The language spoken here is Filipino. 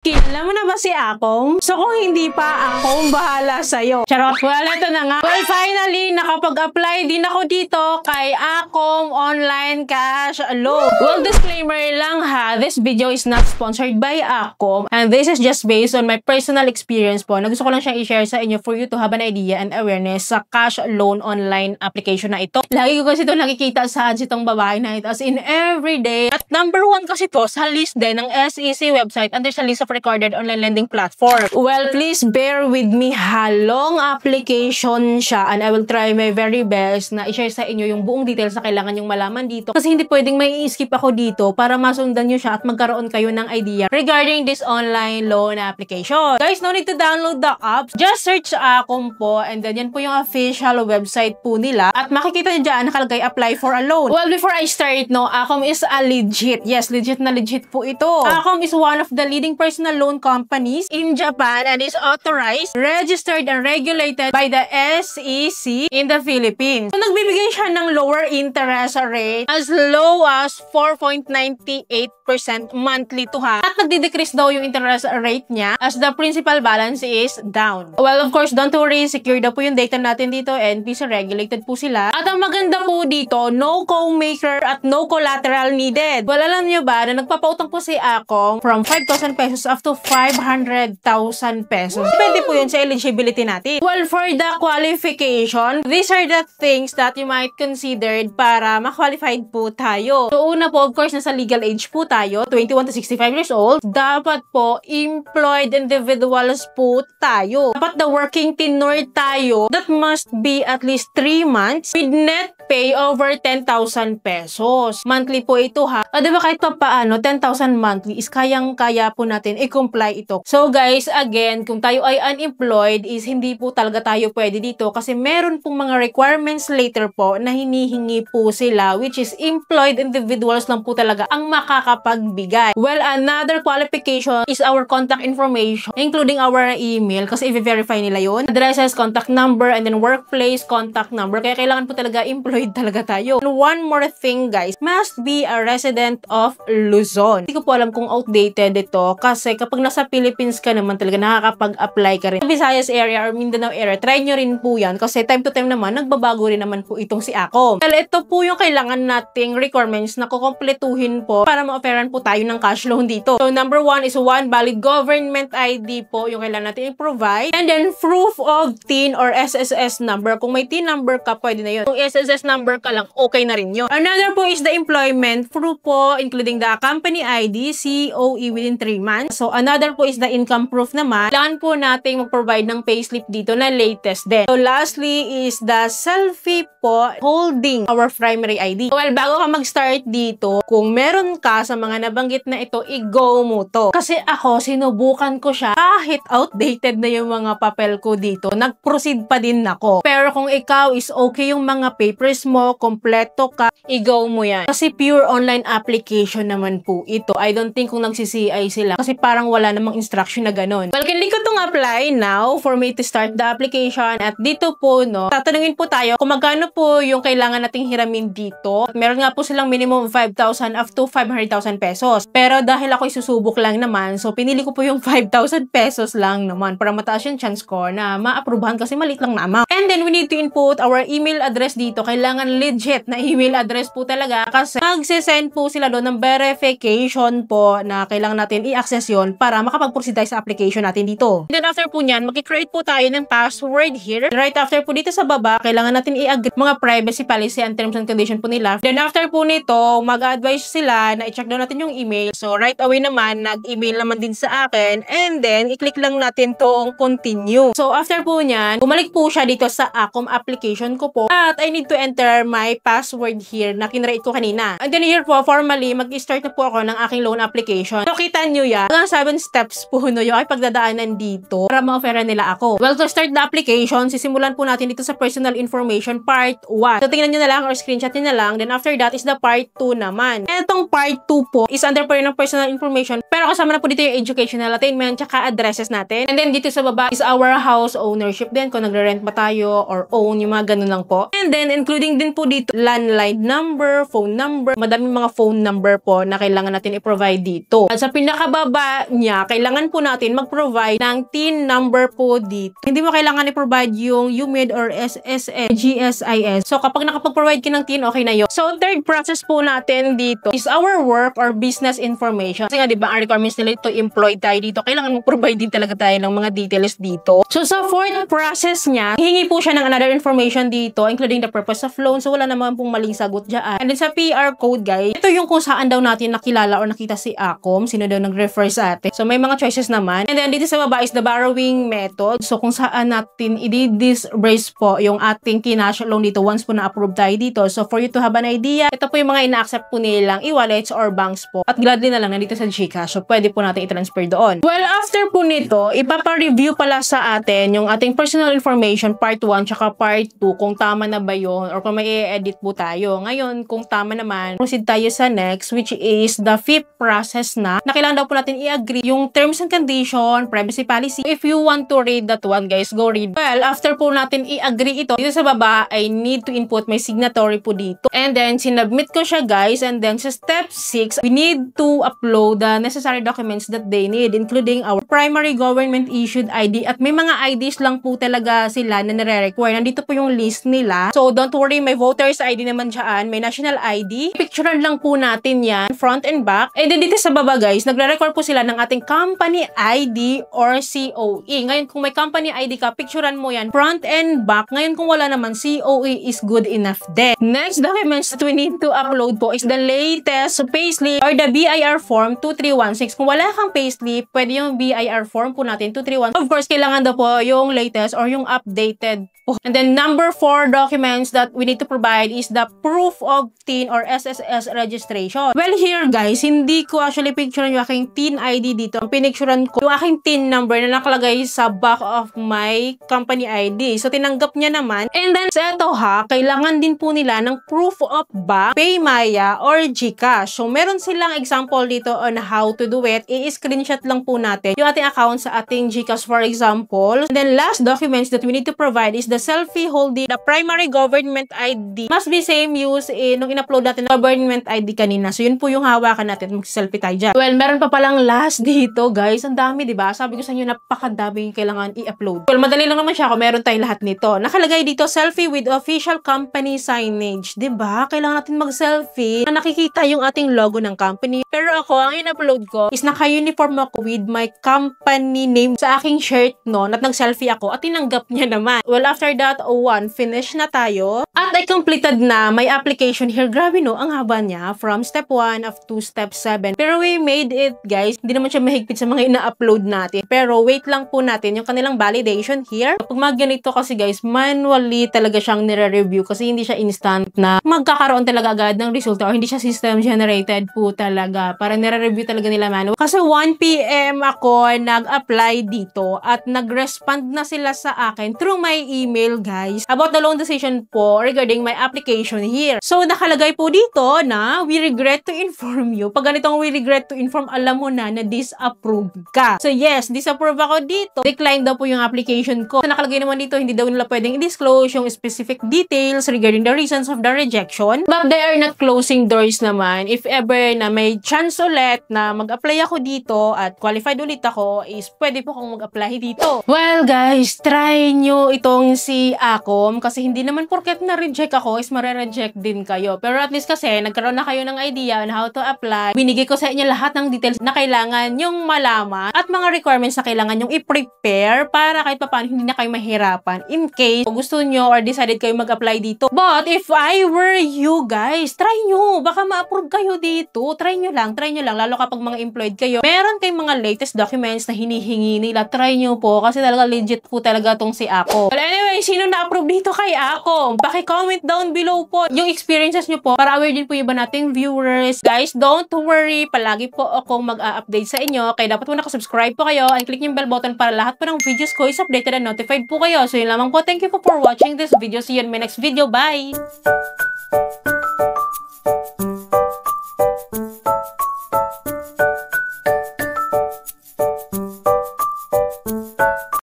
Kilala mo na ba si Akong? So kung hindi pa, Akong bahala sa'yo. Charot. Well, ito na nga. Well, finally, nakapag-apply din ako dito kay Akong Online Cash Loan. Well, disclaimer lang ha, this video is not sponsored by Akong and this is just based on my personal experience po. Gusto ko lang siyang i-share sa inyo for you to have an idea and awareness sa cash loan online application na ito. Lagi ko kasi ito nakikita saan si itong babae na ito as in everyday. At number 1 kasi to sa list din ng SEC website under sa list of recorded online lending platform. Well, please bear with me ha. Long application siya and I will try my very best na i-share sa inyo yung buong details na kailangan yung malaman dito. Kasi hindi pwedeng may i-skip ako dito para masundan nyo siya at magkaroon kayo ng idea regarding this online loan application. Guys, no need to download the app. Just search Akong po and then yan po yung official website po nila. At makikita nyo dyan nakalagay apply for a loan. Well, before I start, no, Akong is a legit. Yes, legit na legit po ito. Akong is one of the leading personal loan companies in Japan and is authorized, registered, and regulated by the SEC in the Philippines. So, nagbibigay siya ng lower interest rate as low as 4.98% monthly to ha. At nagdi-decrease daw yung interest rate niya as the principal balance is down. Well, of course, don't worry, secure daw po yung data natin dito and NPC regulated po sila. At ang maganda po dito, no co-maker at no collateral needed. Well, alam nyo ba na nagpapautang po si Akong from 5,000 pesos up to 500,000 pesos. Depende po yun sa eligibility natin. Well, for the qualification, these are the things that you might consider para ma-qualified po tayo. So, una po, of course, nasa legal age po tayo, 21 to 65 years old. Dapat po, employed individuals po tayo. Dapat the working tenure tayo, that must be at least 3 months with net pay over 10,000 pesos. Monthly po ito ha. O diba kahit pa paano, 10,000 monthly is kayang-kaya po natin i-comply ito. So guys, again, kung tayo ay unemployed is hindi po talaga tayo pwede dito kasi meron pong mga requirements later po na hinihingi po sila which is employed individuals lang po talaga ang makakapagbigay. Well, another qualification is our contact information including our email kasi i-verify nila yun. Addresses, contact number, and then workplace contact number. Kaya kailangan po talaga employed talaga tayo. And one more thing guys, must be a resident of Luzon. Hindi ko po alam kung outdated ito kasi kapag nasa Philippines ka naman talaga nakakapag-apply ka rin. Visayas area or Mindanao area, try nyo rin po yan kasi time to time naman, nagbabago rin naman po itong si Akong. Well, ito po yung kailangan nating requirements na kukumpletuhin po para ma-offeran po tayo ng cash loan dito. So, number 1 is one valid government ID po yung kailangan natin i-provide. And then, proof of TIN or SSS number. Kung may TIN number ka, pwede na yun. Kung SSS number ka lang, okay na rin yun. Another po is the employment proof po, including the company ID, COE within 3 months. So, another po is the income proof naman. Kailangan po natin mag-provide ng payslip dito na latest din. So, lastly is the selfie po holding our primary ID. Well, bago ka mag-start dito, kung meron ka sa mga nabanggit na ito, i-go mo to. Kasi ako, sinubukan ko siya. Kahit outdated na yung mga papel ko dito, nag-proceed pa din ako. Pero kung ikaw is okay yung mga papers mo, kompleto ka, i-go mo yan. Kasi pure online application naman po ito. I don't think kung nagsi-CI sila. Kasi parang wala namang instruction na ganun. Well, hindi ko itong apply now for me to start the application. At dito po, no, tatanungin po tayo kung magkano po yung kailangan nating hiramin dito. At meron nga po silang minimum 5,000 up to 500,000 pesos. Pero dahil ako isusubok lang naman, so pinili ko po yung 5,000 pesos lang naman para mataas yung chance ko na ma-approvehan kasi maliit lang na amount. And then we need to input our email address dito. Kailangan legit na email address po talaga kasi magsisend po sila doon ng verification po na kailangan natin i-access yun para makapag-proceed tayo sa application natin dito. And then after po nyan, mag-create po tayo ng password here. Right after po dito sa baba, kailangan natin i-agree mga privacy policy and terms and condition po nila. Then after po nito, mag-advise sila na i-check down natin yung email. So right away naman, nag-email naman din sa akin and then i-click lang natin tong continue. So after po nyan, bumalik po siya dito sa Akong application ko po at I need to enter my password here na kinreate ko kanina. And then here po, formally, mag-start na po ako ng aking loan application. So kita nyo yan, hanggang 7 steps po no, yung ay pagdadaanan dito para ma-offeran nila ako. Well, to start the application, sisimulan po natin dito sa personal information part 1. So tingnan nyo na lang or screenshot nyo na lang. Then after that is the part 2 naman. Etong part 2 po is under po rin ng personal information pero kasama na po dito yung educational attainment tsaka addresses natin. And then dito sa baba is our house ownership din kung nagre-rent ba tayo or own, yung mga ganun lang po. And then include Including din po dito, landline number, phone number, madaming mga phone number po na kailangan natin i-provide dito. At sa pinakababa niya, kailangan po natin mag-provide ng TIN number po dito. Hindi mo kailangan i-provide yung UMID or SSN, GSIS. So, kapag nakapag-provide ka ng TIN, okay na yun. So, third process po natin dito is our work or business information. Kasi nga, di ba, ang requirements nila ito, employed tayo dito. Kailangan mag-provide din talaga tayo ng mga details dito. So, sa fourth process niya, hingi po siya ng another information dito, including the purpose of loan. So, wala naman pong maling sagot dyan. And then sa PR code, guys, ito yung kung saan daw natin nakilala or nakita si Acom, sino daw nag-refer sa atin. So, may mga choices naman. And then, dito sa baba is the borrowing method. So, kung saan natin i-disburse po yung ating kinash loan dito once po na-approve tayo dito. So, for you to have an idea, ito po yung mga ina-accept po nilang e-wallets or banks po. At gladly na lang nandito sa GCash. So, pwede po natin i-transfer doon. Well, after po nito, ipapa-review pala sa atin yung ating personal information part 1 tsaka part 2 kung tama na ba yun or kung may i-edit po tayo. Ngayon, kung tama naman, proceed tayo sa next, which is the fifth process na kailangan daw po natin i-agree yung terms and condition, privacy policy. If you want to read that one, guys, go read. Well, after po natin i-agree ito, dito sa baba, I need to input my signatory po dito. And then, sinubmit ko siya, guys. And then, sa step 6, we need to upload the necessary documents that they need, including our primary government issued ID. At may mga IDs lang po talaga sila na nire-require. Nandito po yung list nila. So, don't worry, may voter's ID naman dyan. May national ID. Picturean lang po natin yan, front and back. And then, dito sa baba, guys, nagre-require po sila ng ating company ID or COE. Ngayon, kung may company ID ka, picturean mo yan, front and back. Ngayon, kung wala naman, COE is good enough din. Next documents that we need to upload po is the latest payslip or the BIR form 2316. Kung wala kang payslip, pwede yung BIR form po natin 2316. Of course, kailangan daw po yung latest or yung updated po. And then number 4 documents that we need to provide is the proof of TIN or SSS registration. Well, here guys, hindi ko actually picturean yung aking TIN ID dito. Ang pinicturean ko yung aking TIN number na nakalagay sa back of my company ID. So, tinanggap niya naman. And then, sa ito ha, kailangan din po nila ng proof of bank, Paymaya, or GCash. So, meron silang example dito on how to do it. I-screenshot lang po natin yung ating account sa ating GCash, for example. And then, last documents that we need to provide is the selfie holding the primary government ID. Must be same use nung in-upload natin ng government ID kanina. So, yun po yung hawakan natin. Mag-selfie tayo dyan. Well, meron pa palang last dito, guys. Ang dami, diba? Sabi ko sa inyo, napakadami yung kailangan i-upload. Well, madali lang naman siya kung meron tayo lahat nito. Nakalagay dito, selfie with official company signage. Diba? Kailangan natin mag-selfie na nakikita yung ating logo ng company. Pero ako, ang in-upload ko is naka-uniform ako with my company name sa aking shirt, no? At nag-selfie ako at tinanggap niya naman. Well, after that, finish na tayo. At I completed na my application here. Grabe, no? Ang haba niya. From step 1 up to step 7. Pero we made it, guys. Hindi naman siya mahigpit sa mga ina-upload natin. Pero wait lang po natin yung kanilang validation here. Kapag mga ganito kasi, guys, manually talaga siyang nire-review kasi hindi siya instant na magkakaroon talaga agad ng resulta or hindi siya system generated po talaga. Para nire-review talaga nila manual. Kasi 1 PM ako nag-apply dito at nag-respond na sila sa akin through my email, guys, about the loan decision po regarding my application here. So, nakalagay po dito na we regret to inform you. Pag ganitong we regret to inform, alam mo na disapprove ka. So, yes, disapprove ako dito. Decline daw po yung application ko. So, nakalagay naman dito, hindi daw nila pwedeng i-disclose yung specific details regarding the reasons of the rejection. But they are not closing doors naman. If ever na may chance ulit na mag-apply ako dito at qualified ulit ako, is pwede po akong mag-apply dito. Well, guys, try nyo itong si Acom kasi hindi naman porket na-reject ako is mare-reject din kayo. Pero at least kasi nagkaroon na kayo ng idea on how to apply. Binigay ko sa inyo lahat ng details na kailangan yung malaman at mga requirements na kailangan yung i-prepare para kahit paano hindi na kayo mahirapan in case gusto nyo or decided kayo mag-apply dito. But if I were you guys, try nyo. Baka ma-approve kayo dito. Try nyo lang. Lalo kapag mga employed kayo. Meron kayong mga latest documents na hinihingi nila. Try nyo po kasi talaga legit po talaga tong si Acom. Well, anyway, sino na-approve dito kay Acom? Paki-comment down below po yung experiences nyo po para aware din po yung iba nating viewers. Guys, don't worry. Palagi po akong mag-update sa inyo. Kaya dapat po nakasubscribe po kayo and click yung bell button para lahat po ng videos ko is updated and notified po kayo. So yun lamang po. Thank you po for watching this video. See you in my next video. Bye!